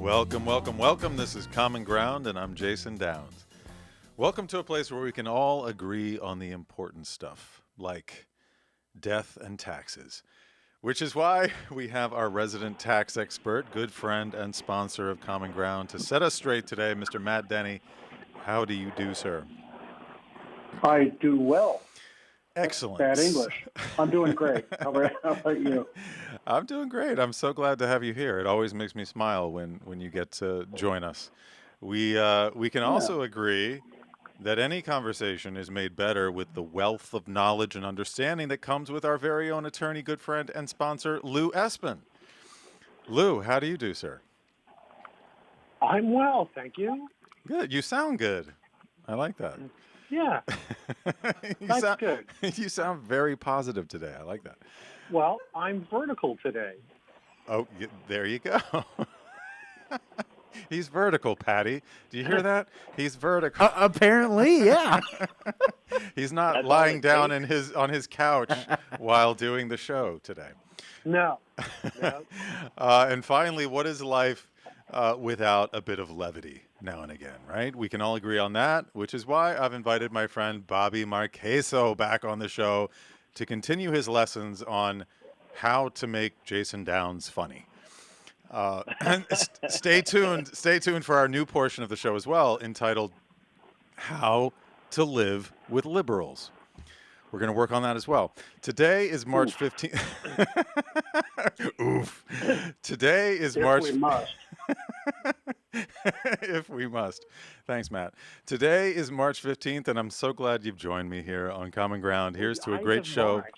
Welcome, welcome, welcome. This is Common Ground, and I'm Jason Downs. Welcome to a place where we can all agree on the important stuff, like death and taxes, which is why we have our resident tax expert, good friend, and sponsor of Common Ground to set us straight today, Mr. Matt Denny. How do you do, sir? I do well. That's bad Excellent. English. I'm doing great. How about you? I'm doing great. I'm so glad to have you here. It always makes me smile when you get to join us. We can Yeah. also agree that any conversation is made better with the wealth of knowledge and understanding that comes with our very own attorney, good friend, and sponsor, Lou Esbin. Lou, how do you do, sir? I'm well, thank you. Good. You sound good. I like that. Yeah, you that's sound good. you sound very positive today. I like that. Well, I'm vertical today. Oh, there you go. He's vertical, Patty. Do you hear that? He's vertical. Apparently, yeah. He's not That's all lying it down takes. in his couch while doing the show today. No, no. And finally, what is life without a bit of levity now and again, right? We can all agree on that, which is why I've invited my friend Bobby Marchesso back on the show to continue his lessons on how to make Jason Downs funny. And stay tuned. Stay tuned for our new portion of the show as well, entitled "How to Live with Liberals." We're going to work on that as well. Today is March 15th. Oof. Today is If March. we must. If we must. Thanks, Matt. Today is March 15th, and I'm so glad you've joined me here on Common Ground. Here's The to a Ides great of show. March.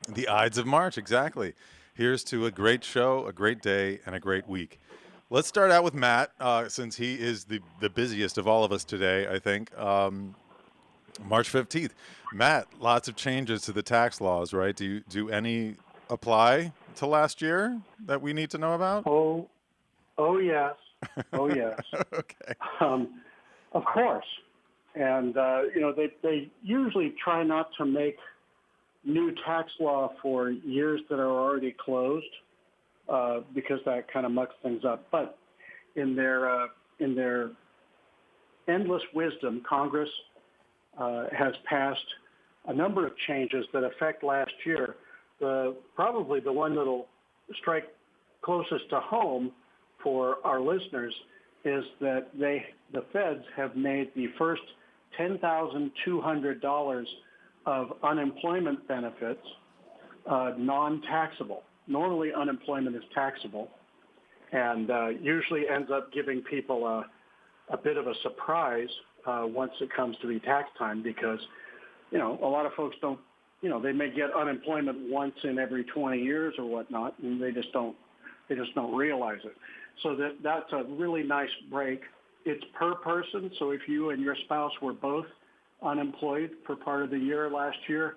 The Ides of March, exactly. Here's to a great show, a great day, and a great week. Let's start out with Matt, since he is the busiest of all of us today, I think. March 15th. Matt, lots of changes to the tax laws, right? Do any apply to last year that we need to know about? Oh, oh yes, oh yes. Okay. Um, of course. And they usually try not to make new tax law for years that are already closed because that kind of mucks things up. But in their endless wisdom, Congress has passed a number of changes that affect last year. Probably the one that'll strike closest to home for our listeners is that the feds have made the first $10,200 of unemployment benefits non-taxable. Normally, unemployment is taxable, and usually ends up giving people a bit of a surprise once it comes to the tax time because, a lot of folks don't, they may get unemployment once in every 20 years or whatnot, and they just don't realize it. So that's a really nice break. It's per person, so if you and your spouse were both unemployed for part of the year last year,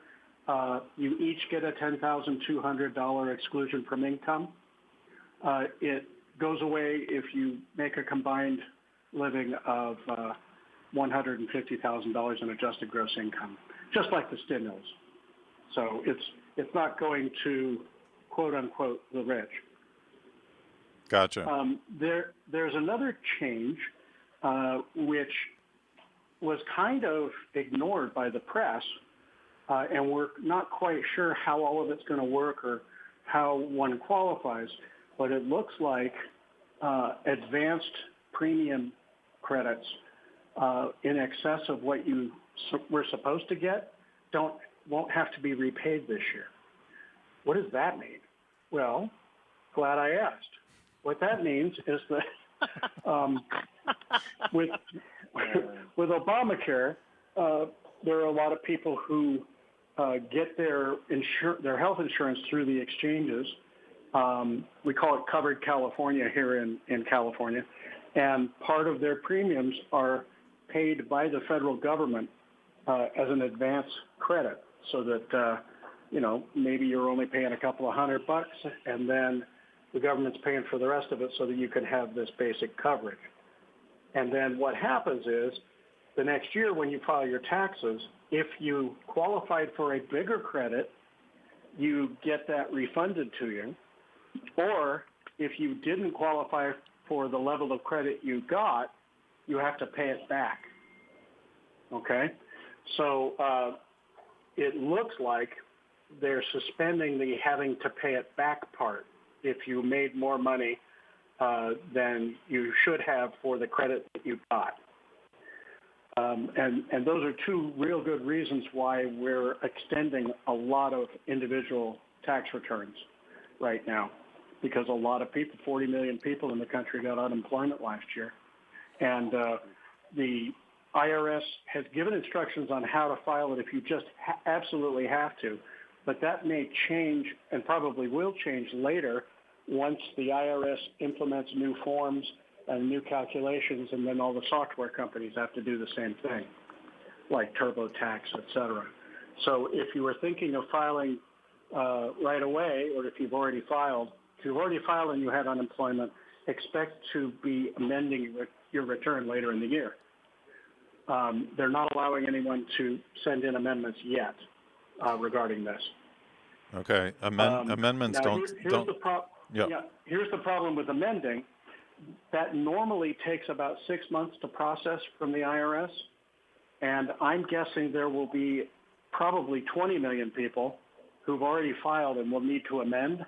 you each get a $10,200 exclusion from income. It goes away if you make a combined living of $150,000 in adjusted gross income, just like the stimulus. So it's not going to quote unquote the rich. Gotcha. There's another change which was kind of ignored by the press, and we're not quite sure how all of it's going to work or how one qualifies, but it looks like advanced premium credits in excess of what you were supposed to get won't have to be repaid this year. What does that mean? Well, glad I asked. What that means is that with Obamacare, there are a lot of people who get their health insurance through the exchanges. We call it Covered California here in California. And part of their premiums are paid by the federal government as an advance credit so that, maybe you're only paying a couple of $100 and then the government's paying for the rest of it so that you can have this basic coverage. And then what happens is the next year when you file your taxes, if you qualified for a bigger credit, you get that refunded to you. Or if you didn't qualify for the level of credit you got, you have to pay it back. Okay? So it looks like they're suspending the having to pay it back part if you made more money than you should have for the credit that you got. And those are two real good reasons why we're extending a lot of individual tax returns right now, because a lot of people, 40 million people in the country, got unemployment last year. And the IRS has given instructions on how to file it if you just absolutely have to, but that may change and probably will change later once the IRS implements new forms and new calculations, and then all the software companies have to do the same thing, like TurboTax, et cetera. So if you were thinking of filing right away, or if you've already filed and you had unemployment, expect to be amending your return later in the year. They're not allowing anyone to send in amendments yet regarding this. Okay. Amendments now don't. Here's the problem with amending. That normally takes about 6 months to process from the IRS, and I'm guessing there will be probably 20 million people who've already filed and will need to amend.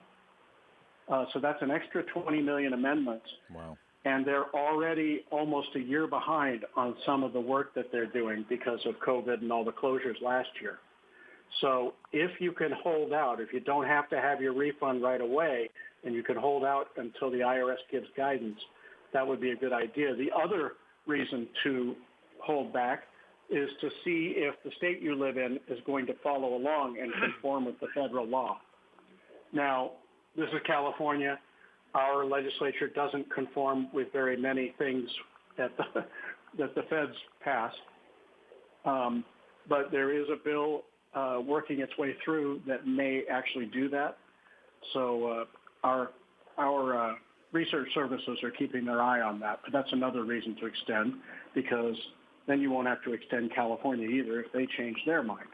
So that's an extra 20 million amendments. Wow. And they're already almost a year behind on some of the work that they're doing because of COVID and all the closures last year. So if you can hold out, if you don't have to have your refund right away, and you can hold out until the IRS gives guidance, that would be a good idea. The other reason to hold back is to see if the state you live in is going to follow along and conform with the federal law. Now, this is California. Our legislature doesn't conform with very many things that the feds pass. But there is a bill working its way through that may actually do that. So our research services are keeping their eye on that. But that's another reason to extend, because then you won't have to extend California either if they change their mind.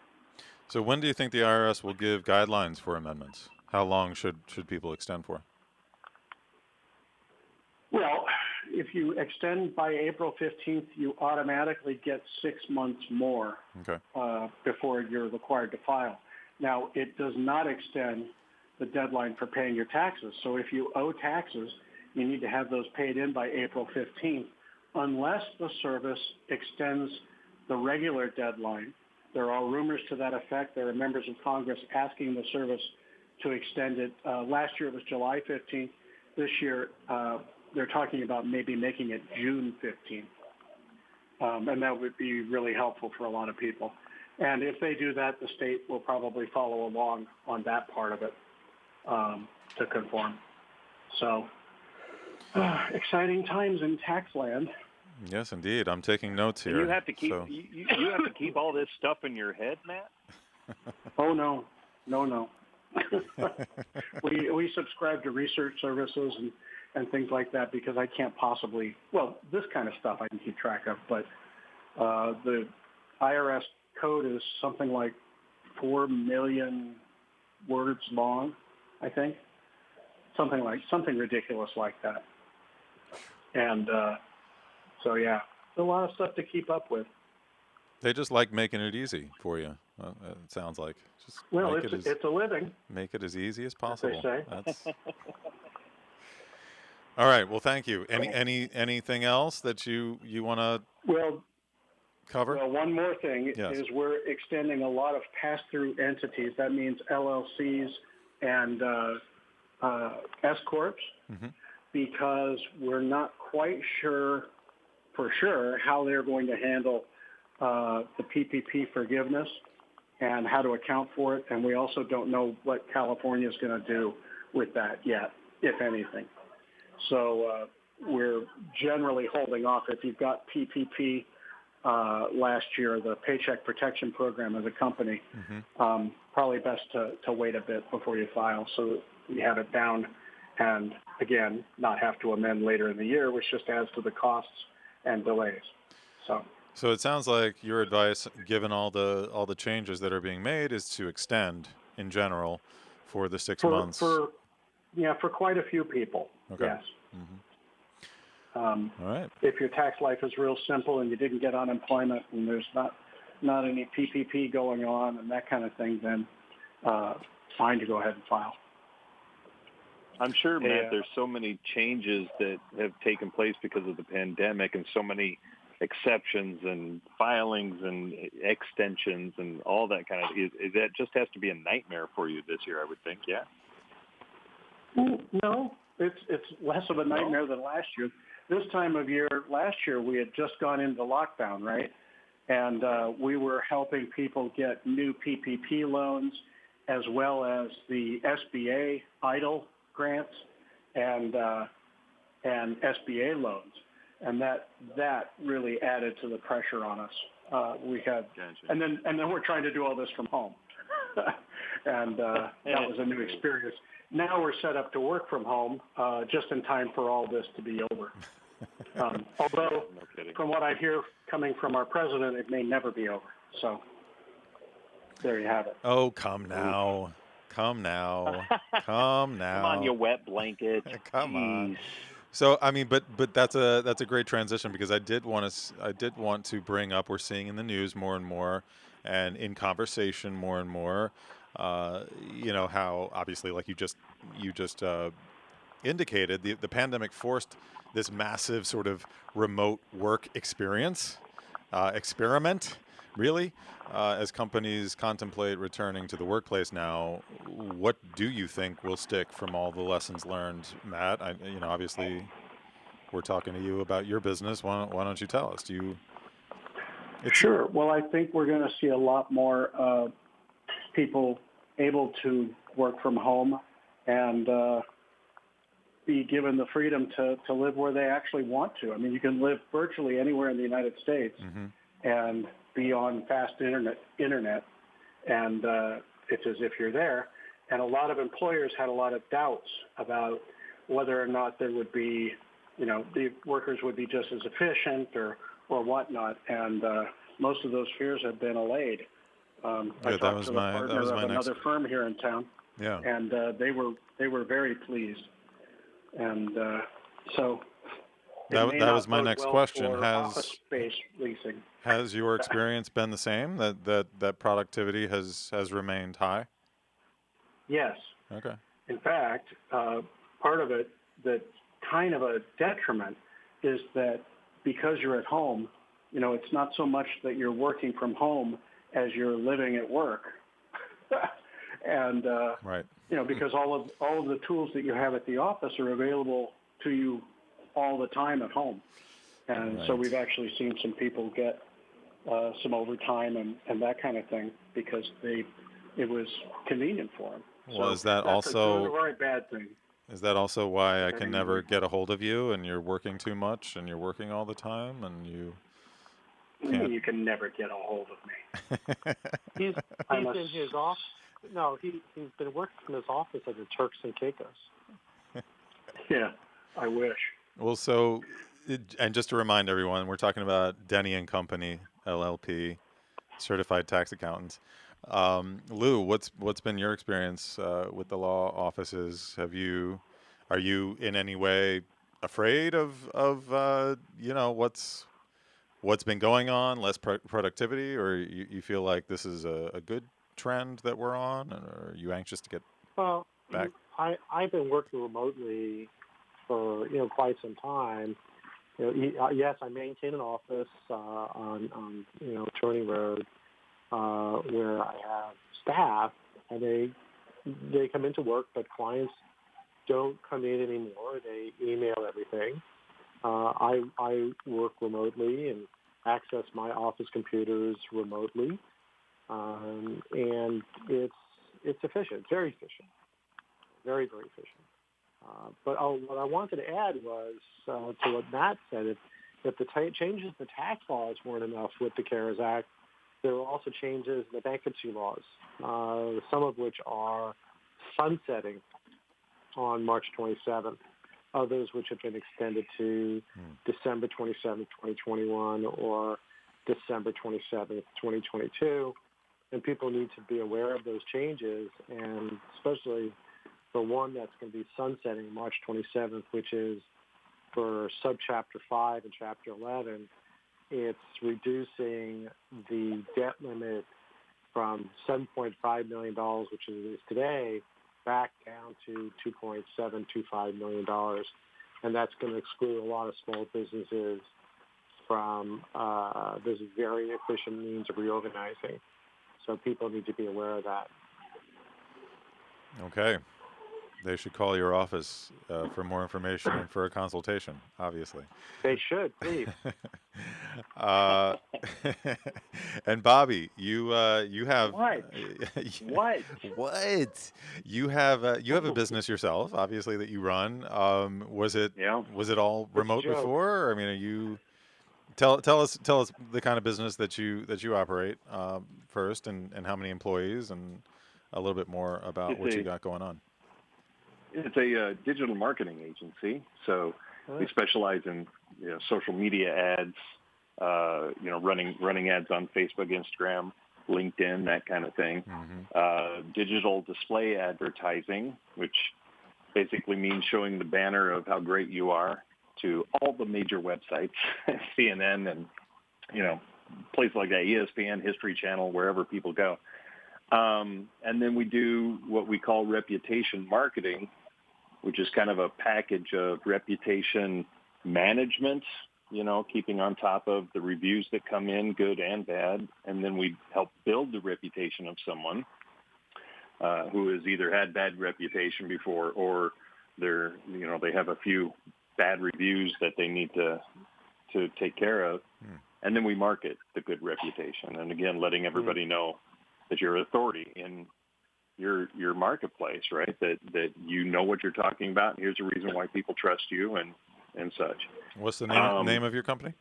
So when do you think the IRS will give guidelines for amendments? How long should people extend for? Well, if you extend by April 15th, you automatically get 6 months more before you're required to file. Now, it does not extend the deadline for paying your taxes. So if you owe taxes, you need to have those paid in by April 15th, unless the service extends the regular deadline. There are rumors to that effect. There are members of Congress asking the service to extend it. Last year it was July 15th. This year they're talking about maybe making it June 15th. And that would be really helpful for a lot of people. And if they do that, the state will probably follow along on that part of it to conform. So exciting times in tax land. Yes, indeed. I'm taking notes here. You have to keep you have to keep all this stuff in your head, Matt? Oh, no. We subscribe to research services and things like that because I can't possibly, well, this kind of stuff I can keep track of, but the IRS code is something like 4 million words long, I think. Something ridiculous like that. And so, yeah, a lot of stuff to keep up with. They just like making it easy for you. It sounds like. Just well, it's a living. Make it as easy as possible. As they say. All right. Well, thank you. Anything else that you want to cover? Well, one more thing is we're extending a lot of pass-through entities. That means LLCs and S-corps, because we're not quite sure for sure how they're going to handle the PPP forgiveness and how to account for it. And we also don't know what California is going to do with that yet, if anything. So we're generally holding off. If you've got PPP last year, the Paycheck Protection Program as a company, probably best to wait a bit before you file so you have it down and, again, not have to amend later in the year, which just adds to the costs and delays. So it sounds like your advice, given all the changes that are being made, is to extend in general for the 6 months. For quite a few people. Okay. Yes. All right. If your tax life is real simple and you didn't get unemployment and there's not any PPP going on and that kind of thing, then fine to go ahead and file. I'm sure, Matt, there's so many changes that have taken place because of the pandemic and so many exceptions and filings and extensions and all that kind of is that just has to be a nightmare for you this year, I would think, yeah? No, it's less of a nightmare than last year. This time of year, last year, we had just gone into lockdown, right? And we were helping people get new PPP loans as well as the SBA EIDL grants and SBA loans. And that really added to the pressure on us. We had, and then we're trying to do all this from home, and that was a new experience. Now we're set up to work from home just in time for all this to be over. Although, from what I hear coming from our president, it may never be over. So there you have it. Oh, come now. Come now. Come now. Come on, you wet blanket. Come on. So I mean, but that's a great transition because I did want to bring up, we're seeing in the news more and more, and in conversation more and more, how obviously, like you just indicated, the pandemic forced this massive sort of remote work experiment, really, as companies contemplate returning to the workplace now. What do you think will stick from all the lessons learned, Matt? Obviously, we're talking to you about your business. Why don't you tell us? Sure. Well, I think we're going to see a lot more people able to work from home and be given the freedom to live where they actually want to. I mean, you can live virtually anywhere in the United States and be on fast internet, and it's as if you're there. And a lot of employers had a lot of doubts about whether or not there would be, the workers would be just as efficient or whatnot. And most of those fears have been allayed. I talked to the partner of another firm here in town, and they were very pleased. And so that was my next question. Office space leasing. Has your experience been the same? That productivity has remained high? Yes. Okay. In fact, part of it that's kind of a detriment is that because you're at home, it's not so much that you're working from home as you're living at work. And right. Because all of the tools that you have at the office are available to you all the time at home. And so we've actually seen some people get some overtime and that kind of thing because it was convenient for them. Well, so is that that's also a good or a bad thing? Is that also why I can never get a hold of you and you're working too much and you're working all the time and you can't? You can never get a hold of me. He's in his office. No, he's been working from his office at the Turks and Caicos. Yeah, I wish. Well, and just to remind everyone, we're talking about Denny and Company, LLP, certified tax accountants. Lou, what's been your experience with the law offices? Are you in any way afraid of what's been going on, less productivity, or you feel like this is a good trend that we're on, or are you anxious to get back? I've been working remotely for quite some time. Yes, I maintain an office on Turney Road where I have staff, and they come into work, but clients don't come in anymore. They email everything. I work remotely and access my office computers remotely, and it's efficient, very efficient, very, very efficient. But what I wanted to add was to what Matt said, if the changes in the tax laws weren't enough with the CARES Act, there were also changes in the bankruptcy laws, some of which are sunsetting on March 27th, others which have been extended to December 27th, 2021, or December 27th, 2022. And people need to be aware of those changes, and especially the one that's going to be sunsetting March 27th, which is for subchapter 5 and chapter 11, it's reducing the debt limit from $7.5 million, which it is today, back down to $2.725 million. And that's going to exclude a lot of small businesses from this very efficient means of reorganizing. So people need to be aware of that. Okay. They should call your office for more information and for a consultation, obviously. They should, please. uh, and Bobby, you have What? What? You have a business yourself, obviously, that you run. Was it Yeah. all remote joke. before? Or, I mean, are you tell us the kind of business that you operate first, and how many employees, and a little bit more about what you got going on. It's a digital marketing agency, so we specialize in social media ads, running ads on Facebook, Instagram, LinkedIn, that kind of thing. Digital display advertising, which basically means showing the banner of how great you are to all the major websites, CNN and places like that, ESPN, History Channel, wherever people go. And then we do what we call reputation marketing, which is kind of a package of reputation management, keeping on top of the reviews that come in, good and bad. And then we help build the reputation of someone who has either had bad reputation before, or they have a few bad reviews that they need to take care of. And then we market the good reputation. And again, letting everybody know that you're authority in your marketplace, right? That you know what you're talking about, and here's a reason why people trust you and such. What's the name of your company?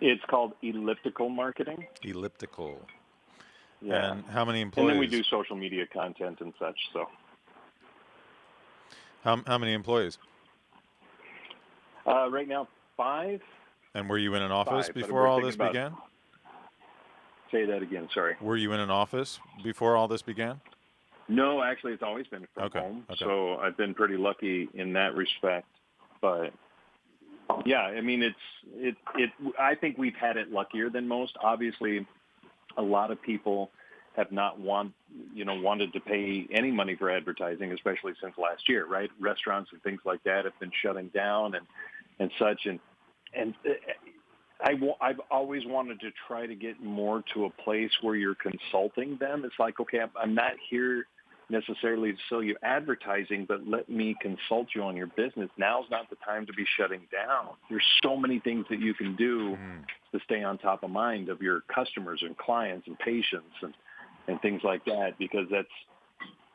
It's called Elliptical Marketing. Elliptical. Yeah. And how many employees? And then we do social media content and such. So. How many employees? Right now, 5. And were you in an office 5, before all this began? Say that again, sorry. Were you in an office before all this began? No, actually, it's always been from home. Okay. So I've been pretty lucky in that respect. But yeah, I mean, I think we've had it luckier than most. Obviously, a lot of people have not wanted to pay any money for advertising, especially since last year, right? Restaurants and things like that have been shutting down and such. And I've always wanted to try to get more to a place where you're consulting them. It's like, okay, I'm not here necessarily to sell you advertising, but let me consult you on your business. Now's not the time to be shutting down. There's so many things that you can do to stay on top of mind of your customers and clients and patients and things like that, because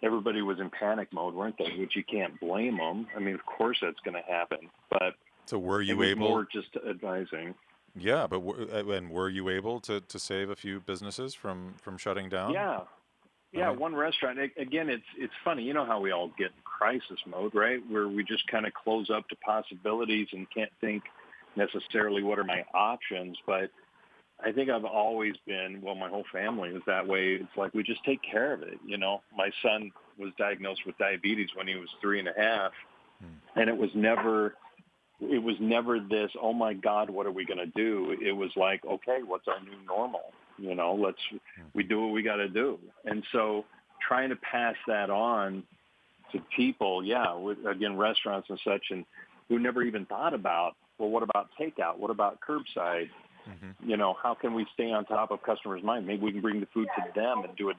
everybody was in panic mode, weren't they? Which you can't blame them. I mean, of course that's going to happen, but so were you it was able? More just advising. Yeah, but were you able to save a few businesses from shutting down? Yeah, one restaurant. Again, it's funny. You know how we all get in crisis mode, right? Where we just kind of close up to possibilities and can't think necessarily what are my options. But I think I've always been, my whole family is that way. It's like we just take care of it. My son was diagnosed with diabetes when he was 3.5, and it was never this, oh my God, what are we going to do? It was like, okay, what's our new normal? We do what we got to do. And so trying to pass that on to people, again, restaurants and such, and who never even thought about, what about takeout? What about curbside? How can we stay on top of customers' mind? Maybe we can bring the food to them and do a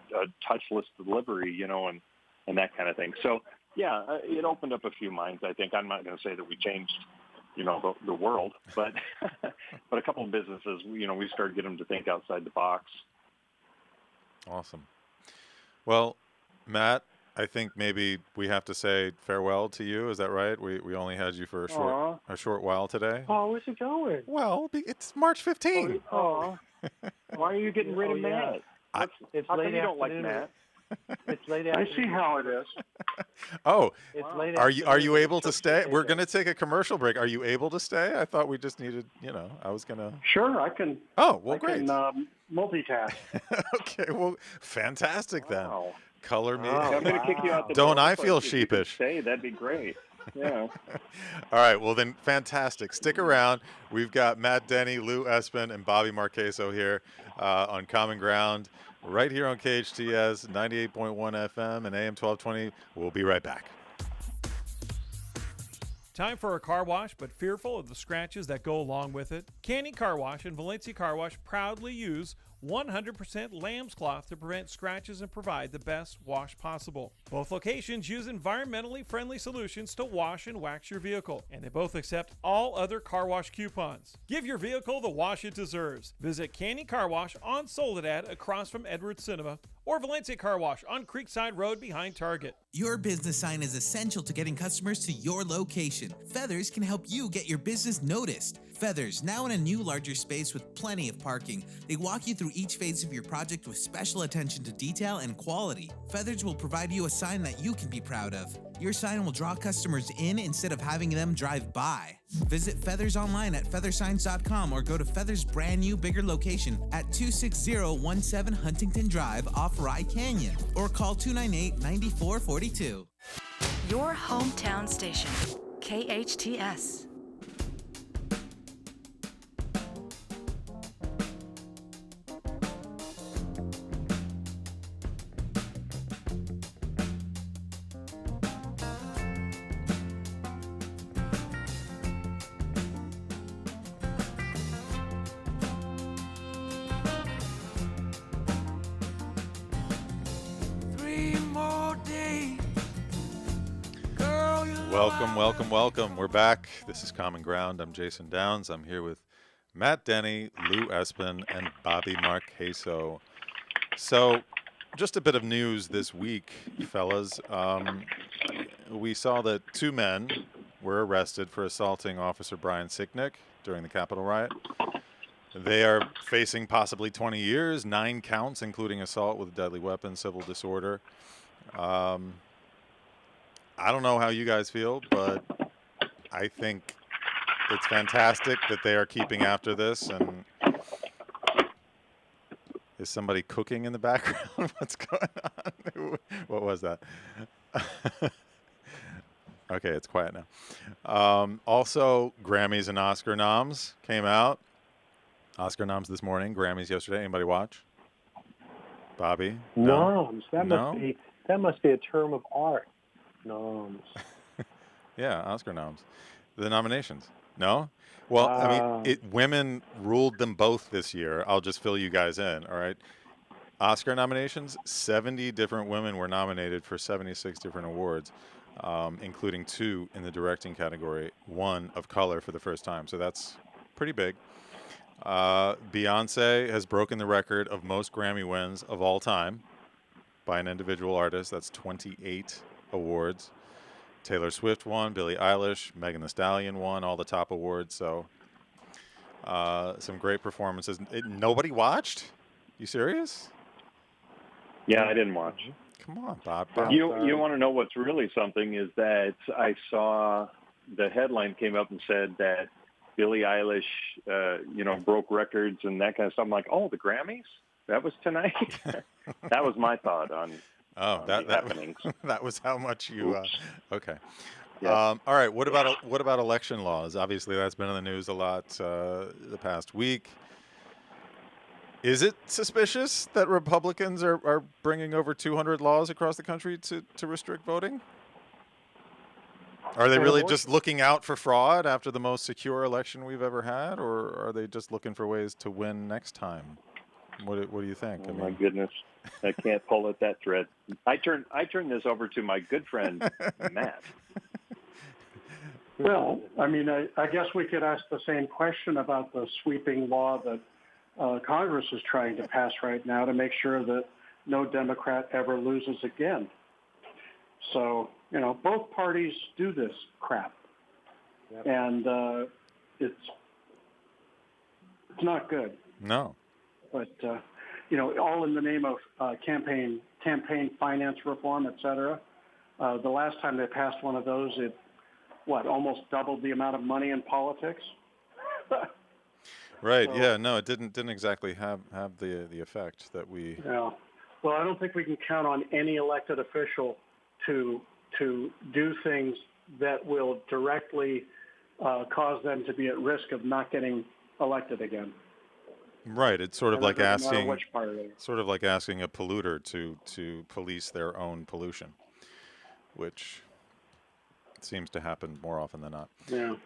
touchless delivery, and that kind of thing. So, it opened up a few minds, I think. I'm not going to say that we changed the world, but but a couple of businesses, we started getting them to think outside the box. Awesome. Well, Matt, I think maybe we have to say farewell to you. Is that right? We only had you for a short while today. Oh, where's it going? Well, it's March 15. Oh. Why are you getting rid of Matt? It's how late come you don't like afternoon. Matt? It's late I afternoon. see how it is. Oh, It's late are you afternoon. able to stay? We're going to take a commercial break. Are you able to stay? I thought we just needed, I was going to. Sure, I can. Oh, well, I great. can multitask. Okay, well, fantastic then. Color me. I'm going to kick you out the Don't door. I feel If you could sheepish? stay, that'd be great. Yeah. All right. Well, then, fantastic. Stick around. We've got Matt Denny, Lou Esbin, and Bobby Marchesso here on Common Ground, right here on KHTS 98.1 FM and AM 1220. We'll be right back. Time for a car wash, but fearful of the scratches that go along with it? Canny Car Wash and Valencia Car Wash proudly use 100% lamb's cloth to prevent scratches and provide the best wash possible. Both locations use environmentally friendly solutions to wash and wax your vehicle, and they both accept all other car wash coupons. Give your vehicle the wash it deserves. Visit Canny Car Wash on Soledad across from Edwards Cinema, or Valencia Car Wash on Creekside Road behind Target. Your business sign is essential to getting customers to your location. Feathers can help you get your business noticed. Feathers, now in a new larger space with plenty of parking. They walk you through each phase of your project with special attention to detail and quality. Feathers will provide you a sign that you can be proud of. Your sign will draw customers in instead of having them drive by. Visit Feathers online at feathersigns.com or go to Feathers' brand new bigger location at 26017 Huntington Drive off Rye Canyon or call 298-9442. Your hometown station, KHTS. Welcome. We're back. This is Common Ground. I'm Jason Downs. I'm here with Matt Denny, Lou Esbin, and Bobby Marchesso. So, just a bit of news this week, fellas. We saw that 2 men were arrested for assaulting Officer Brian Sicknick during the Capitol riot. They are facing possibly 20 years, 9 counts, including assault with a deadly weapon, civil disorder. I don't know how you guys feel, but I think it's fantastic that they are keeping after this. And is somebody cooking in the background? What's going on? What was that? Okay, it's quiet now. Also, Grammys and Oscar noms came out. Oscar noms this morning, Grammys yesterday. Anybody watch? Bobby? Noms. That No? must be a term of art. Noms. Yeah, Oscar noms. The nominations. No? Well, I mean, women ruled them both this year. I'll just fill you guys in, all right? Oscar nominations, 70 different women were nominated for 76 different awards, including 2 in the directing category, 1 of color for the first time. So that's pretty big. Beyonce has broken the record of most Grammy wins of all time by an individual artist. That's 28 awards. Taylor Swift won, Billie Eilish, Megan Thee Stallion won all the top awards. So some great performances. Nobody watched? You serious? Yeah, I didn't watch. Come on, Bob. You want to know what's really something is that I saw the headline came up and said that Billie Eilish, broke records and that kind of stuff. I'm like, oh, the Grammys? That was tonight? That was my thought on the happenings. That was how much you. Okay. Yeah. All right. What about election laws? Obviously, that's been in the news a lot the past week. Is it suspicious that Republicans are bringing over 200 laws across the country to restrict voting? Are they really just looking out for fraud after the most secure election we've ever had, or are they just looking for ways to win next time? What do you think? Oh, my goodness. I can't pull at that thread. I turn this over to my good friend, Matt. Well, I mean, I guess we could ask the same question about the sweeping law that Congress is trying to pass right now to make sure that no Democrat ever loses again. So, both parties do this crap. Yep. And it's not good. No. But, all in the name of campaign finance reform, et cetera. The last time they passed one of those, it almost doubled the amount of money in politics? Right. So, yeah. No, it didn't exactly have the effect that we. Yeah. Well, I don't think we can count on any elected official to do things that will directly cause them to be at risk of not getting elected again. Right. It's sort of And it like doesn't matter asking, which part of it. sort of like asking a polluter to police their own pollution, which seems to happen more often than not. Yeah.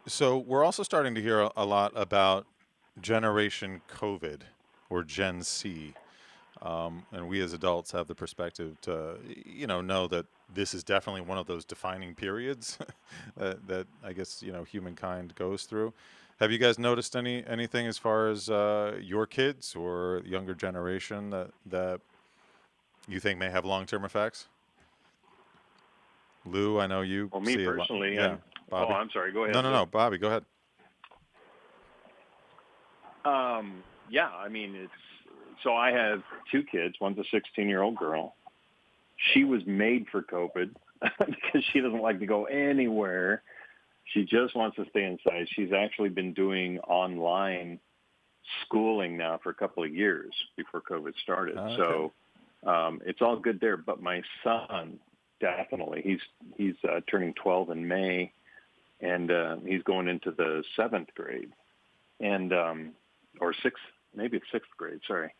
So we're also starting to hear a lot about Generation COVID or Gen C. And we as adults have the perspective to, know that this is definitely one of those defining periods that I guess, humankind goes through. Have you guys noticed anything as far as your kids or younger generation that you think may have long-term effects? Lou, I know you Well, me see a lot. personally, Yeah, Bobby. I'm sorry. Go ahead. No, Bobby, go ahead. Yeah, I mean, so I have two kids. One's a 16-year-old girl. She was made for COVID because she doesn't like to go anywhere. She just wants to stay inside. She's actually been doing online schooling now for a couple of years before COVID started. Okay. So it's all good there. But my son, definitely, he's turning 12 in May, and he's going into the 7th grade, and or sixth, maybe it's 6th grade. Sorry.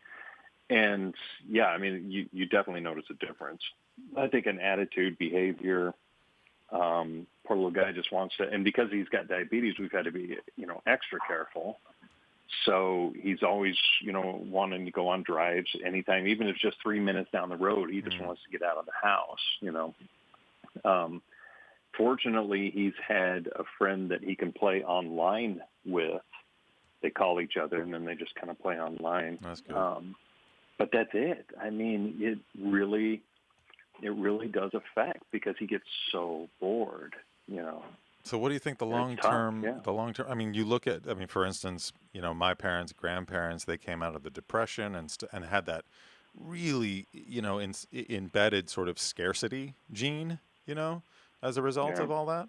And yeah, I mean, you definitely notice a difference. I think an attitude, behavior. Poor little guy just wants to, and because he's got diabetes, we've had to be, extra careful. So he's always, wanting to go on drives anytime, even if it's just 3 minutes down the road. He just wants to get out of the house. Fortunately, he's had a friend that he can play online with. They call each other, and then they just kind of play online. That's good. But that's it. I mean, it really does affect because he gets so bored, So what do you think the long term? I mean, you look at. I mean, for instance, my parents, grandparents, they came out of the Depression and had that really, embedded sort of scarcity gene, as a result of all that.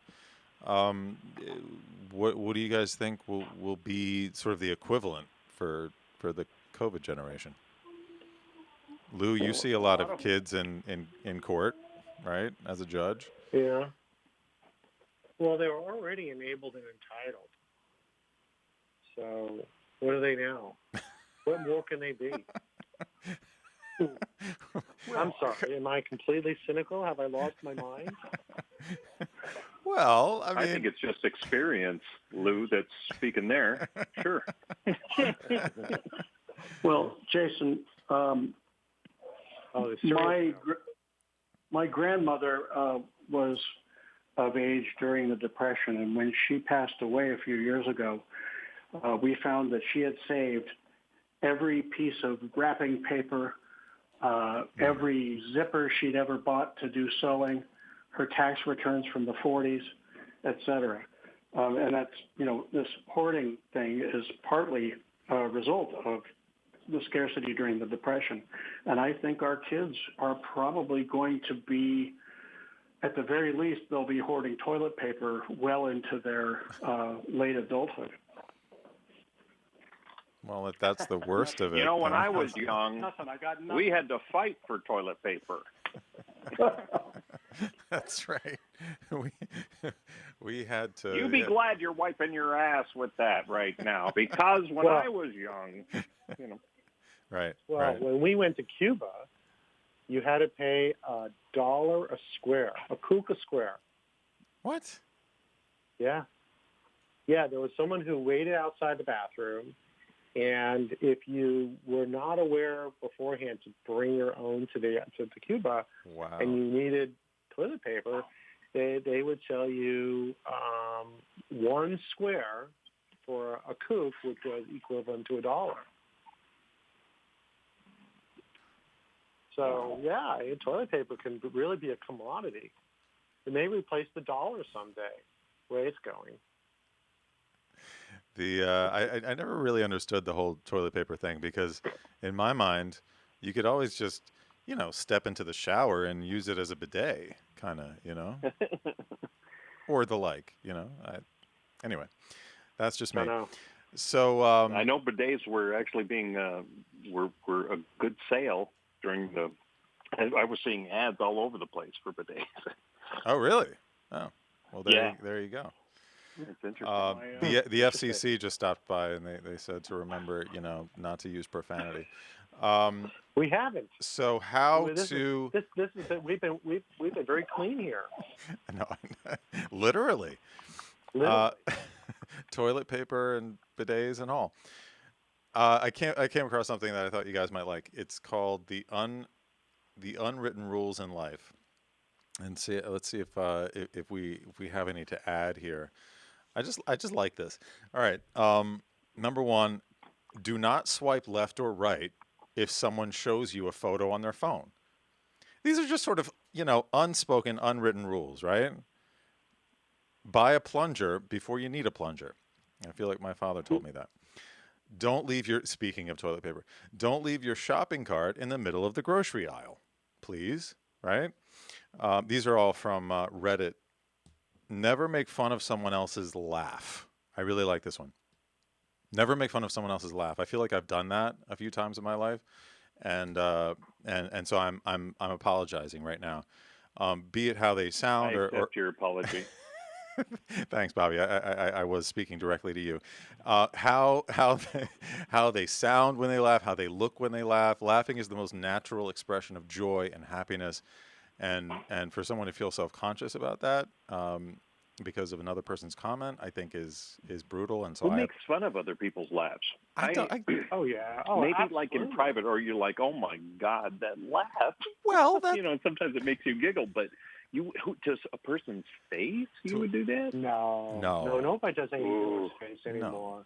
What do you guys think will be sort of the equivalent for the COVID generation? Lou, you see a lot of kids in court, right, as a judge? Yeah. Well, they were already enabled and entitled. So what are they now? What more can they be? I'm sorry. Am I completely cynical? Have I lost my mind? Well, I think it's just experience, Lou, that's speaking there. Sure. Well, Jason, my grandmother was of age during the Depression, and when she passed away a few years ago, we found that she had saved every piece of wrapping paper, every zipper she'd ever bought to do sewing, her tax returns from the 40s, et cetera. And that's, this hoarding thing is partly a result of the scarcity during the Depression. And I think our kids are probably going to be, at the very least, they'll be hoarding toilet paper well into their late adulthood. Well, if that's the worst of it. When I was young, we had to fight for toilet paper. That's right. We had to. You be glad you're wiping your ass with that right now, because when I was young, Right. Well, right. When we went to Cuba, you had to pay $1 a square, a kuka square. What? Yeah. Yeah, there was someone who waited outside the bathroom, and if you were not aware beforehand to bring your own to Cuba, Wow. and you needed toilet paper, they would sell you 1 square for a kook, which was equivalent to $1. So, yeah, toilet paper can really be a commodity. It may replace the dollar someday, the way it's going. I never really understood the whole toilet paper thing, because in my mind, you could always just, step into the shower and use it as a bidet, kind of, or the like, Anyway, that's just me. I know. So I know bidets were actually being were a good sale during the. I was seeing ads all over the place for bidets. Oh, really? Oh, well, Yeah. there you go. It's interesting. The FCC just stopped by and they said to remember, not to use profanity. We haven't. So how This to? we've been very clean here. No, literally. Literally. Toilet paper and bidets and all. I came across something that I thought you guys might like. It's called the unwritten rules in life. And let's see if we have any to add here. I just like this. All right. Number one, do not swipe left or right if someone shows you a photo on their phone. These are just sort of, unspoken, unwritten rules, right? Buy a plunger before you need a plunger. I feel like my father told me that. Speaking of toilet paper, don't leave your shopping cart in the middle of the grocery aisle, please, right? These are all from Reddit. Never make fun of someone else's laugh. I really like this one. Never make fun of someone else's laugh. I feel like I've done that a few times in my life, and so I'm apologizing right now. Be it how they sound I accept your apology. Thanks, Bobby. I was speaking directly to you. How they sound when they laugh, how they look when they laugh. Laughing is the most natural expression of joy and happiness, and for someone to feel self-conscious about that because of another person's comment, I think is brutal. And so Who makes fun of other people's laughs? Oh yeah. Oh, maybe absolutely. like in private, or you're like, oh my God, that laugh. Well, and sometimes it makes you giggle, but. To a person's face, you would do that? No. Nobody does anything to his face anymore.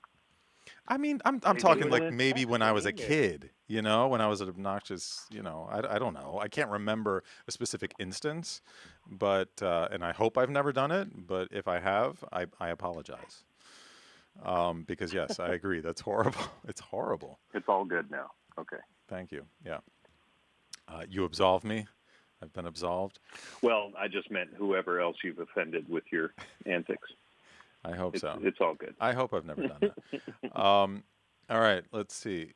I mean, I'm talking like maybe when I was a kid, when I was an obnoxious, I don't know. I can't remember a specific instance, but and I hope I've never done it. But if I have, I apologize. Because yes, I agree. That's horrible. It's horrible. It's all good now. Okay. Thank you. Yeah. You absolve me. I've been absolved. Well, I just meant whoever else you've offended with your antics. I hope so. It's all good. I hope I've never done that. All right, let's see.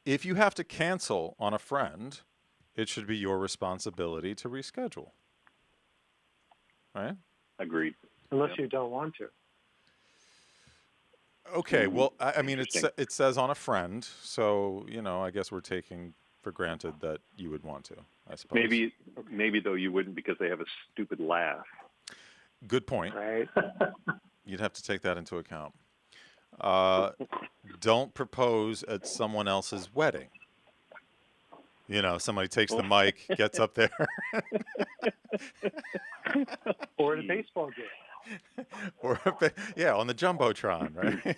If you have to cancel on a friend, it should be your responsibility to reschedule. Right? Agreed. Unless you don't want to. Okay, well, I mean, it says on a friend, so, I guess we're taking for granted that you would want to, I suppose. Maybe though you wouldn't because they have a stupid laugh. Good point. Right. You'd have to take that into account. Don't propose at someone else's wedding. Somebody takes the mic, gets up there. Or at a baseball game. Or on the Jumbotron, right?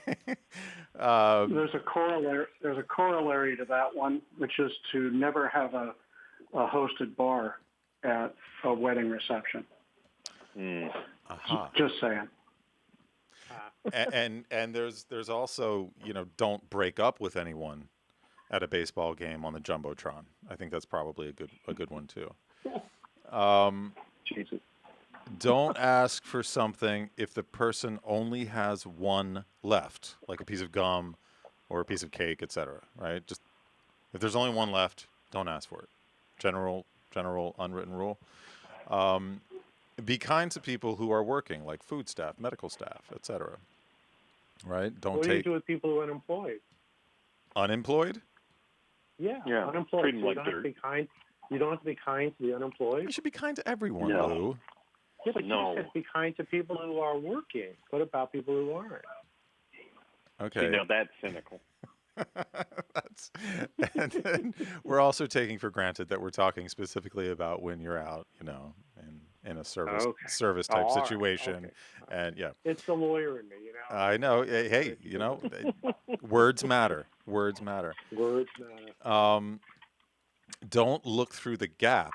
There's a corollary to that one, which is to never have a hosted bar at a wedding reception. Uh-huh. Just saying. And there's also, don't break up with anyone at a baseball game on the Jumbotron. I think that's probably a good one too. Jesus. Don't ask for something if the person only has one left, like a piece of gum or a piece of cake, etc. Right? Just if there's only one left, don't ask for it. General unwritten rule. Be kind to people who are working, like food staff, medical staff, etc. Right? What do you do with people who are unemployed? Unemployed? Yeah. Unemployed. Treat them So like you don't have to be kind. You don't have to be kind to the unemployed. You should be kind to everyone, No. Lou. Yeah, but you just have to be kind to people who are working. What about people who aren't? Okay. That's cynical. And then we're also taking for granted that we're talking specifically about when you're out, in a service type situation. Okay. And yeah. It's the lawyer in me, I know. Hey, words matter. Words matter. Words matter. Don't look through the gap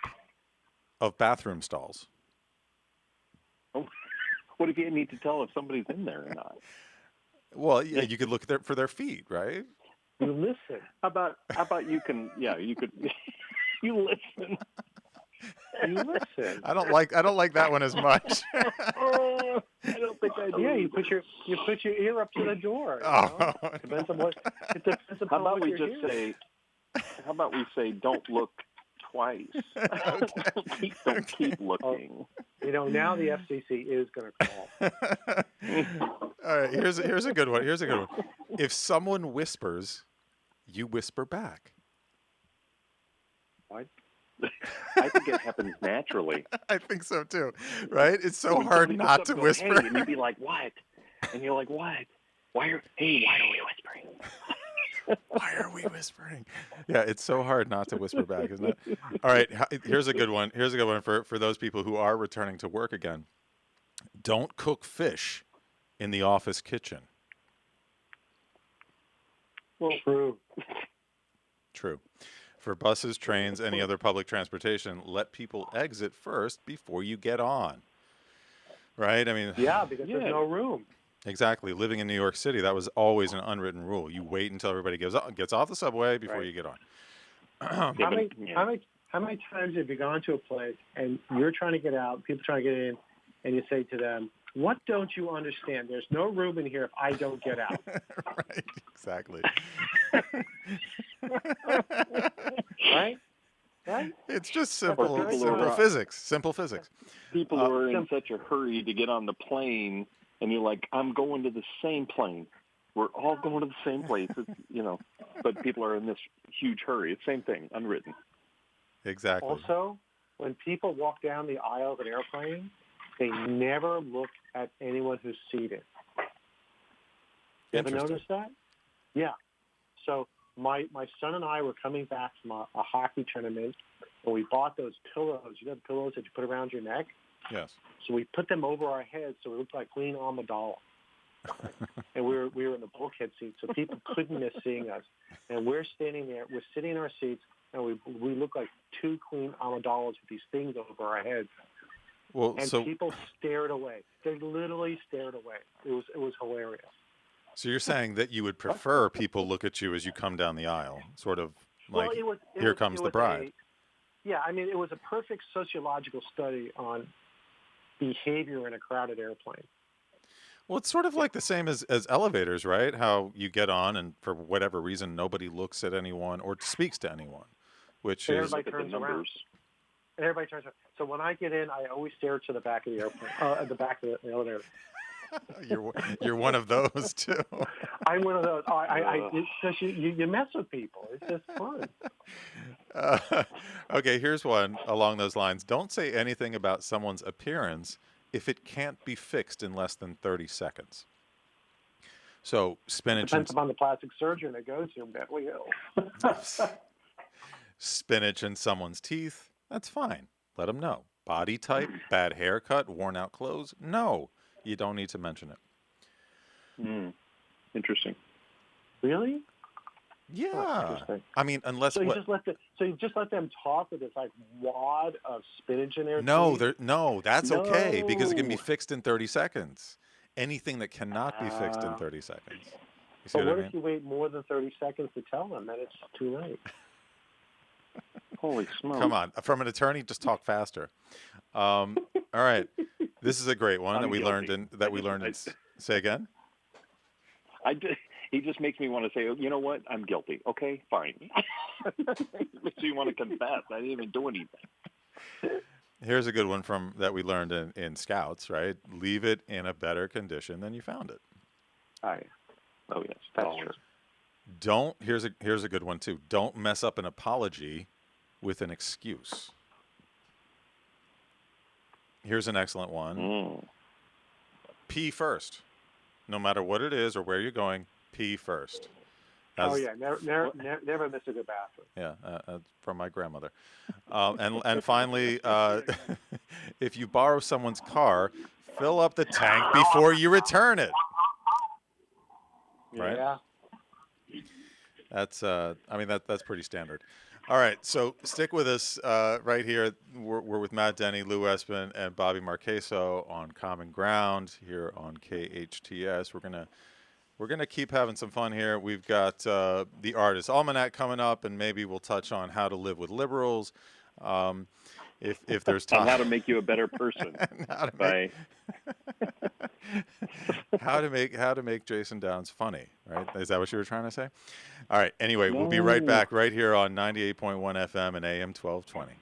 of bathroom stalls. What if you need to tell if somebody's in there or not? Well, yeah, you could look there for their feet, right? You listen. How about you can? Yeah, you could. You listen. You listen. I don't like that one as much. I don't think I do. Yeah, you put your ear up to the door. Oh. Depends on what. It depends How upon about what we you're just hearing. say? How about we say don't look twice. Okay. Don't keep looking. Now the FCC is going to call. All right, here's a good one. Here's a good one. If someone whispers, you whisper back. What? I think it happens naturally. I think so too, right? It's so When hard somebody not comes to up and goes, whisper. Hey, and you'd be like, what? And you're like, what? Why are we whispering? Why are we whispering? Yeah, it's so hard not to whisper back, isn't it? All right, here's a good one. Here's a good one for those people who are returning to work again. Don't cook fish in the office kitchen. Well, true. True. For buses, trains, any other public transportation, let people exit first before you get on. Right? I mean, Yeah, because there's no room. Exactly. Living in New York City, that was always an unwritten rule. You wait until everybody gets off the subway before you get on. How many times have you gone to a place and you're trying to get out, people trying to get in, and you say to them, "What don't you understand? There's no room in here if I don't get out." Right. Exactly. Right? Right? It's just simple are, physics. Simple physics. People are in such a hurry to get on the plane, and you're like, I'm going to the same plane. We're all going to the same place. It's, but people are in this huge hurry. It's the same thing, unwritten. Exactly. Also, when people walk down the aisle of an airplane, they never look at anyone who's seated. You ever notice that? Yeah. So my son and I were coming back from a hockey tournament, and we bought those pillows. You know the pillows that you put around your neck? Yes. So we put them over our heads so we looked like Queen Amidala. And we were in the bulkhead seat, so people couldn't miss seeing us. And we're standing there. We're sitting in our seats, and we look like two Queen Amidalas with these things over our heads. Well, and people stared away. They literally stared away. It was hilarious. So you're saying that you would prefer people look at you as you come down the aisle, sort of like, here comes the bride. It was a perfect sociological study on behavior in a crowded airplane. Well, it's sort of like the same as elevators, right? How you get on and for whatever reason, nobody looks at anyone or speaks to anyone, which is... Everybody turns around. Everybody turns around. So when I get in, I always stare to the back of the airplane, at the back of the elevator. You're one of those too. I'm one of those. You mess with people. It's just fun. Okay, here's one along those lines. Don't say anything about someone's appearance if it can't be fixed in less than 30 seconds. So spinach depends upon the plastic surgeon that goes to Beverly Hills. Spinach in someone's teeth. That's fine. Let them know. Body type, bad haircut, worn out clothes. No. You don't need to mention it. Interesting. Really? Yeah. I mean, unless you just let them talk with this like wad of spinach in their teeth? That's okay because it can be fixed in 30 seconds. Anything that cannot be fixed in 30 seconds. You see but what I what mean? if you wait more than 30 seconds to tell them? Then it's too late. Holy smokes! Come on, from an attorney, just talk faster. All right. This is a great one that we learned in. Say again. He just makes me want to say, you know what? I'm guilty. Okay, fine. Makes me want to confess. I didn't even do anything. Here's a good one that we learned in Scouts. Right, leave it in a better condition than you found it. Oh yes, that's true. Here's a good one too. Don't mess up an apology with an excuse. Here's an excellent one. Pee first. No matter what it is or where you're going, pee first. Never miss a good bathroom. Yeah, from my grandmother. And finally, if you borrow someone's car, fill up the tank before you return it. Right? Yeah. That's pretty standard. All right, so stick with us right here. We're with Matt Denny, Lou Esbin, and Bobby Marchesso on Common Ground here on KHTS. We're gonna keep having some fun here. We've got the Artist Almanac coming up, and maybe we'll touch on how to live with liberals. if there's On time. how to make you a better person. How to make Jason Downs funny, right? Is that what you were trying to say? All right. Anyway, No. we'll be right back right here on 98.1 FM and AM 1220.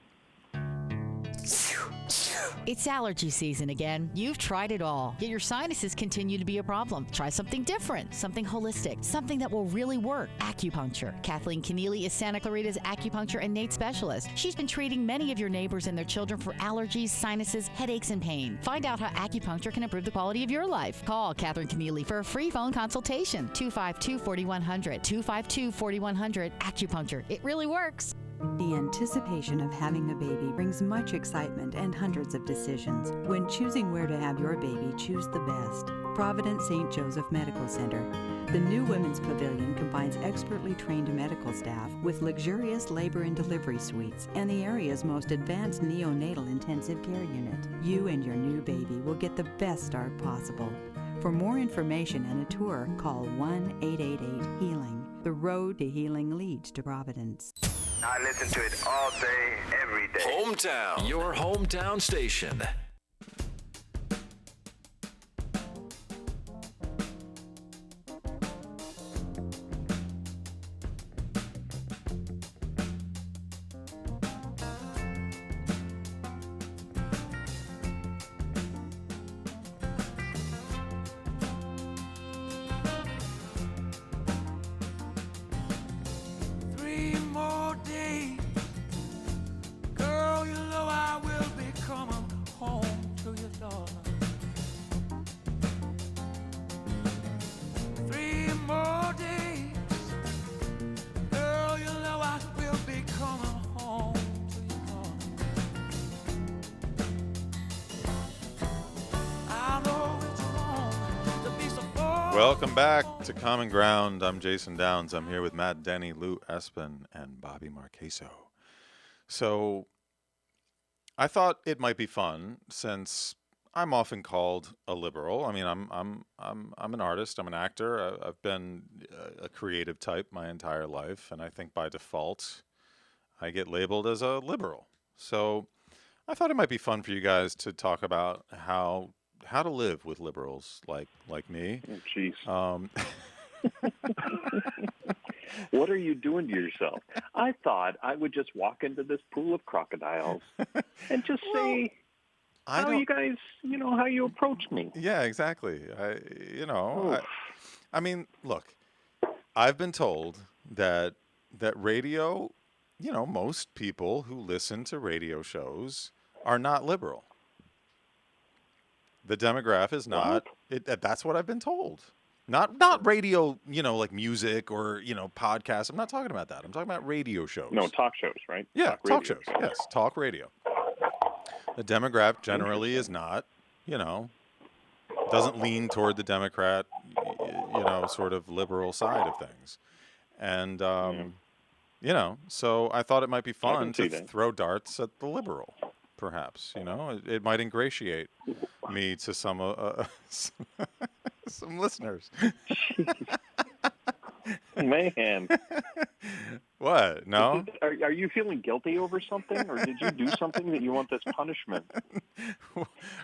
It's allergy season again. You've tried it all, yet your sinuses continue to be a problem. Try something different, something holistic, something that will really work. Acupuncture. Kathleen Keneally is Santa Clarita's acupuncture innate specialist. She's been treating many of your neighbors and their children for allergies, sinuses, headaches, and pain. Find out how acupuncture can improve the quality of your life. Call Catherine Keneally for a free phone consultation. 252-4100. 252-4100. Acupuncture. It really works. The anticipation of having a baby brings much excitement and hundreds of decisions. When choosing where to have your baby, choose the best. Providence St. Joseph Medical Center. The new Women's Pavilion combines expertly trained medical staff with luxurious labor and delivery suites and the area's most advanced neonatal intensive care unit. You and your new baby will get the best start possible. For more information and a tour, call 1-888-HEALING. The road to healing leads to Providence. I listen to it all day, every day. Hometown, your hometown station. Welcome back to Common Ground. I'm Jason Downs. I'm here with Matt, Denny, Lou Esbin, and Bobby Marchesso. So I thought it might be fun since I'm often called a liberal. I mean, I'm an artist. I'm an actor. I've been a creative type my entire life, and I think by default I get labeled as a liberal. So I thought it might be fun for you guys to talk about how to live with liberals like me. Oh, jeez. What are you doing to yourself? I thought I would just walk into this pool of crocodiles and just say how you guys, how you approach me. Yeah, exactly. I mean, look, I've been told that radio, most people who listen to radio shows are not liberal. The demographic is not. That's what I've been told. Not radio, like music or, podcasts. I'm not talking about that. I'm talking about radio shows. No, talk shows, right? Yeah, talk shows. Yes, talk radio. The demographic generally is not, doesn't lean toward the Democrat, sort of liberal side of things. And, so I thought it might be fun to throw darts at the liberal. Perhaps, it might ingratiate me to some listeners. Man. What? No? Are you feeling guilty over something, or did you do something that you want this punishment?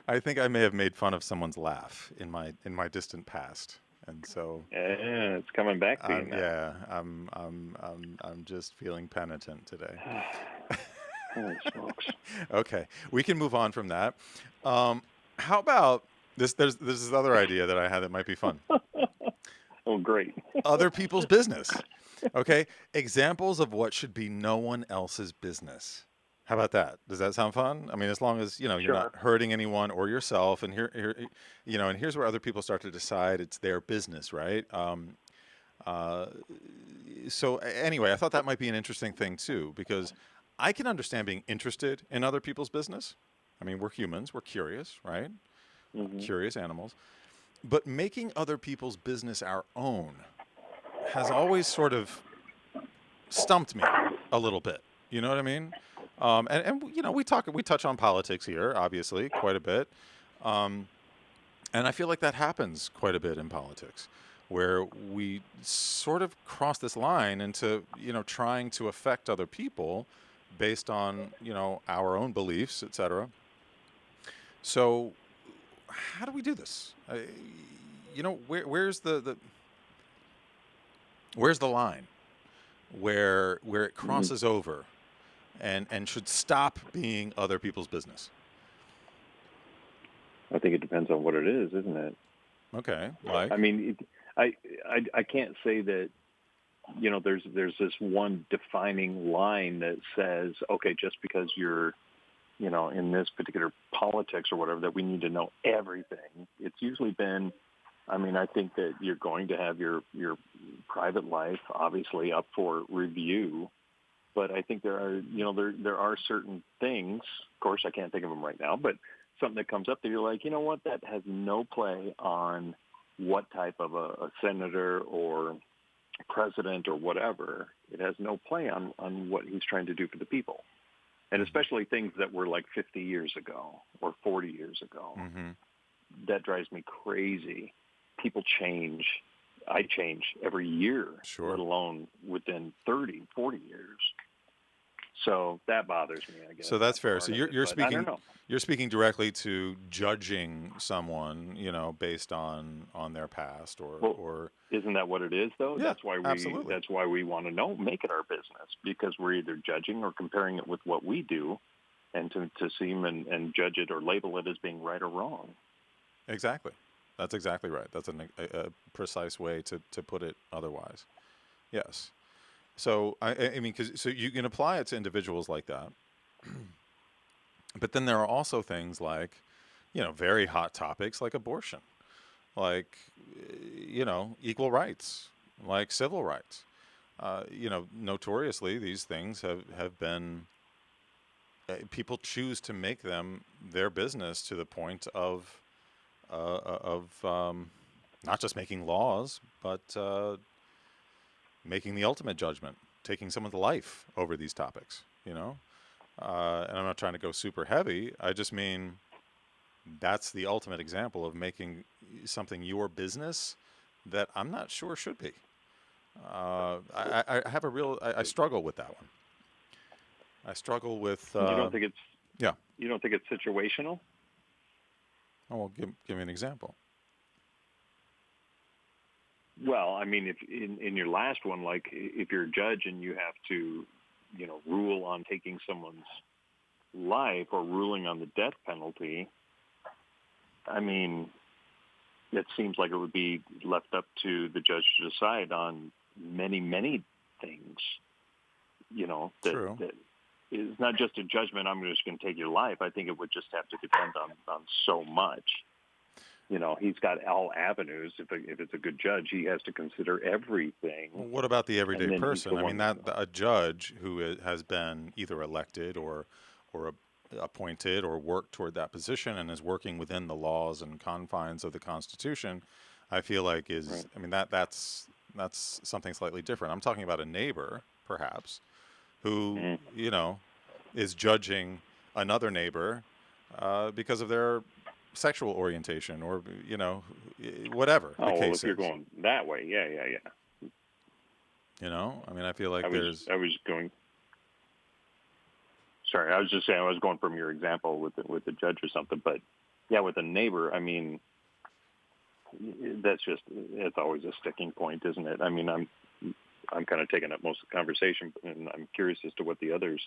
I think I may have made fun of someone's laugh in my distant past, and so yeah, it's coming back to you now. Yeah, I'm just feeling penitent today. Holy smokes. Okay, we can move on from that. How about this? There's this other idea that I had that might be fun. Oh, great. Other people's business. Okay, examples of what should be no one else's business. How about that? Does that sound fun? I mean, as long as you're not hurting anyone or yourself, and and here's where other people start to decide it's their business, right? So anyway, I thought that might be an interesting thing too, because I can understand being interested in other people's business. I mean, we're humans. We're curious, right? Mm-hmm. Curious animals. But making other people's business our own has always sort of stumped me a little bit. You know what I mean? We touch on politics here, obviously, quite a bit. And I feel like that happens quite a bit in politics, where we sort of cross this line into, trying to affect other people based on, you know, our own beliefs, etc. So how do we do this? You know, where's where's the line where it crosses over and should stop being other people's business? I think it depends on what it is, isn't it? Okay, like I mean, I can't say that, you know, there's this one defining line that says, okay, just because you're, you know, in this particular politics or whatever, that we need to know everything. It's usually been, I mean, I think that you're going to have your private life obviously up for review, but I think there are, you know, there are certain things, of course I can't think of them right now, but something that comes up that you're like, you know what, that has no play on what type of a senator or president or whatever. It has no play on what he's trying to do for the people. And especially things that were like 50 years ago or 40 years ago. Mm-hmm. That drives me crazy. People change. I change every year, Sure. let alone within 30, 40 years. So that bothers me, I guess. So that's fair. So part of you're it, but I don't speaking know. you're speaking directly to judging someone, you know, based on their past or Isn't that what it is, though? Yeah, absolutely. That's why we want to know, make it our business, because we're either judging or comparing it with what we do, and to see and judge it or label it as being right or wrong. Exactly. That's exactly right. That's a precise way to put it otherwise. Yes. So I mean, so you can apply it to individuals like that, but then there are also things like, you know, very hot topics like abortion, like, you know, equal rights, like civil rights. You know, notoriously, these things have been, people choose to make them their business to the point of not just making laws, but making the ultimate judgment, taking someone's life over these topics, you know? And I'm not trying to go super heavy. I just mean that's the ultimate example of making something your business that I'm not sure should be. I have I struggle with that one. I struggle with... You don't think it's... Yeah. You don't think it's situational? Oh, well, give me an example. Well, I mean, if in your last one, like if you're a judge and you have to, you know, rule on taking someone's life or ruling on the death penalty, I mean, it seems like it would be left up to the judge to decide on many, many things, you know, that is not just a judgment, I'm just going to take your life. I think it would just have to depend on so much. You know, he's got all avenues. If it's a good judge, he has to consider everything. Well, what about the everyday person? I mean, that a judge who has been either elected or appointed or worked toward that position and is working within the laws and confines of the Constitution, I feel like is right. I mean, that's something slightly different. I'm talking about a neighbor, perhaps, who you know is judging another neighbor because of their sexual orientation or, you know, whatever the case if you're going that way, yeah. You know, I mean, I feel like I was going. Sorry, I was just saying I was going from your example with the judge or something, but yeah, with a neighbor, I mean, it's always a sticking point, isn't it? I mean, I'm kind of taking up most of the conversation, and I'm curious as to what the others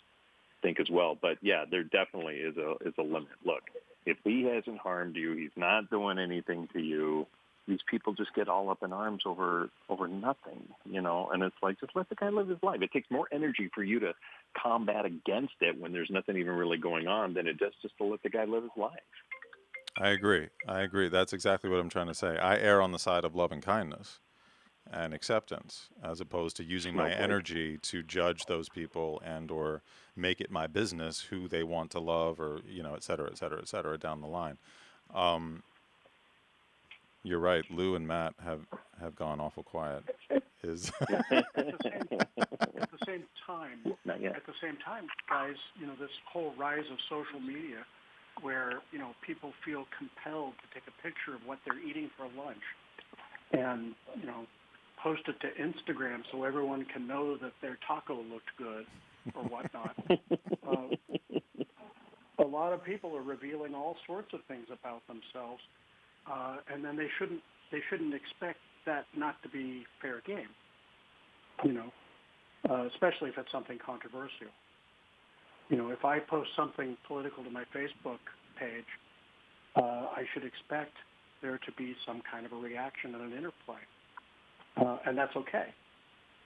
think as well. But yeah, there definitely is a limit. Look, if he hasn't harmed you, he's not doing anything to you. These people just get all up in arms over nothing, you know. And it's like, just let the guy live his life. It takes more energy for you to combat against it when there's nothing even really going on than it does just to let the guy live his life. I agree. That's exactly what I'm trying to say. I err on the side of love and kindness and acceptance, as opposed to using my energy to judge those people and or make it my business who they want to love, or, you know, et cetera, down the line. You're right. Lou and Matt have gone awful quiet. At the same time, guys, you know, this whole rise of social media where, you know, people feel compelled to take a picture of what they're eating for lunch and, you know, post it to Instagram so everyone can know that their taco looked good. or whatnot. A lot of people are revealing all sorts of things about themselves, and then they shouldn't expect that not to be fair game. Especially if it's something controversial. If I post something political to my Facebook page, I should expect there to be some kind of a reaction and an interplay, and that's okay.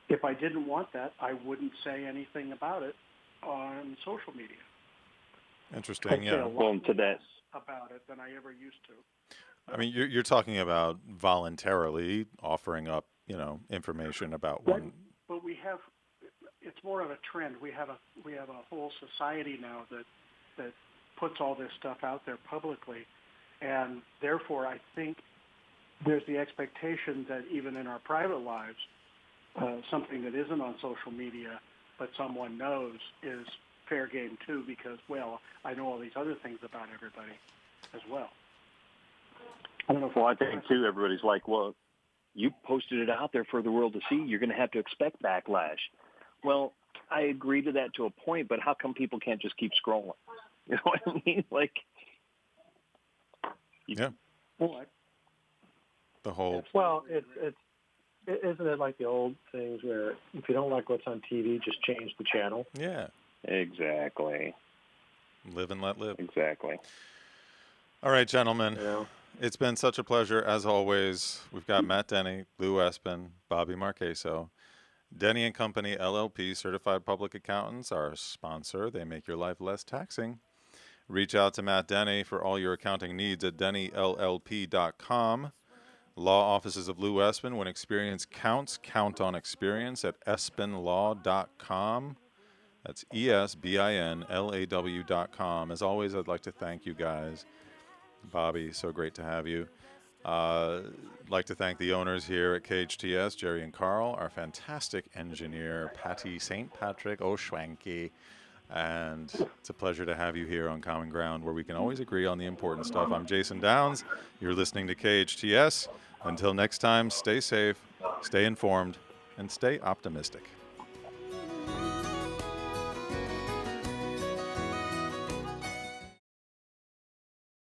If I didn't want that, I wouldn't say anything about it on social media. Interesting, yeah. Well, to that about it than I ever used to. I mean, you're talking about voluntarily offering up, information about one. But it's more of a trend. We have a whole society now that puts all this stuff out there publicly, and therefore I think there's the expectation that even in our private lives, something that isn't on social media but someone knows is fair game too, because I know all these other things about everybody as well. I don't know. Well, I think too, everybody's like, well, you posted it out there for the world to see. You're going to have to expect backlash. Well, I agree to that to a point, but how come people can't just keep scrolling? You know what I mean? Yeah. The whole. Well, isn't it like the old things where if you don't like what's on TV, just change the channel? Yeah. Exactly. Live and let live. Exactly. All right, gentlemen. Yeah. It's been such a pleasure, as always. We've got Matt Denny, Lou Esbin, Bobby Marchesso. Denny & Company, LLP, Certified Public Accountants, our sponsor. They make your life less taxing. Reach out to Matt Denny for all your accounting needs at dennyllp.com. Law offices of Lou Esbin. When experience counts, count on experience at espinlaw.com. That's ESBINLAW.com. As always, I'd like to thank you guys. Bobby, so great to have you. Like to thank the owners here at KHTS, Jerry and Carl, our fantastic engineer, Patty St. Patrick O'Schwanky. And it's a pleasure to have you here on Common Ground, where we can always agree on the important stuff. I'm Jason Downs. You're listening to KHTS. Until next time, stay safe, stay informed, and stay optimistic.